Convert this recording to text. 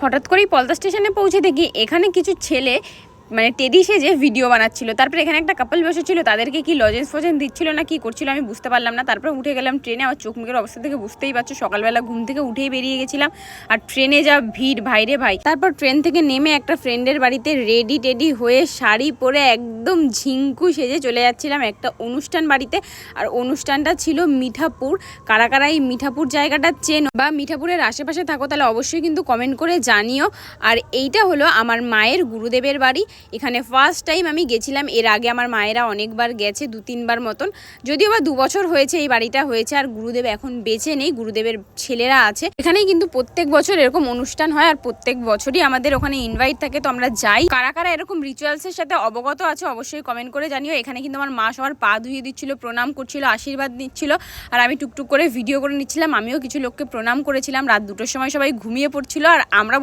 হঠাৎ করেই পলতা স্টেশনে পৌঁছে দেখি এখানে কিছু ছেলে মানে টেডি সেজে ভিডিও বানাচ্ছিল। তারপরে এখানে একটা কাপল বসেছিল, তাদেরকে কি লজেন্স ফজেন্স দিচ্ছিল না কি করছিল আমি বুঝতে পারলাম না। তারপরে উঠে গেলাম ট্রেনে। আমার চোখ মুখের অবস্থা থেকে বুঝতেই পারছো, সকালবেলা ঘুম থেকে উঠেই বেরিয়ে গেছিলাম, আর ট্রেনে যা ভিড় ভাইরে ভাই। তারপর ট্রেন থেকে নেমে একটা ফ্রেন্ডের বাড়িতে রেডি টেডি হয়ে শাড়ি পরে একদম ঝিঙ্কু সেজে চলে যাচ্ছিলাম একটা অনুষ্ঠান বাড়িতে। আর অনুষ্ঠানটা ছিল মিঠাপুর। কারা কারা এই মিঠাপুর জায়গাটা চেনো বা মিঠাপুরের আশেপাশে থাকো তাহলে অবশ্যই কিন্তু কমেন্ট করে জানিও। আর এইটা হলো আমার মায়ের গুরুদেবের বাড়ি। এখানে ফার্স্ট টাইম আমি গেছিলাম, এর আগে আমার মায়েরা অনেকবার গেছে, 2-3বার মতন, যদিও বা 2 বছর হয়েছে এই বাড়িটা হয়েছে। আর গুরুদেব এখন বেঁচে নেই, গুরুদেবের ছেলেরা আছে এখানেই। কিন্তু প্রত্যেক বছর এরকম অনুষ্ঠান হয় আর প্রত্যেক বছরই আমাদের ওখানে ইনভাইট থাকে, তো আমরা যাই। কারা কারা এরকম রিচুয়ালসের সাথে অবগত আছে অবশ্যই কমেন্ট করে জানিও। এখানে কিন্তু আমার মা সবার পা ধুয়ে দিচ্ছিল, প্রণাম করছিল, আশীর্বাদ নিচ্ছিল, আর আমি টুকটুক করে ভিডিও করে নিচ্ছিলাম। আমিও কিছু লোককে প্রণাম করেছিলাম। রাত 2টোর সময় সবাই ঘুমিয়ে পড়ছিল আর আমরা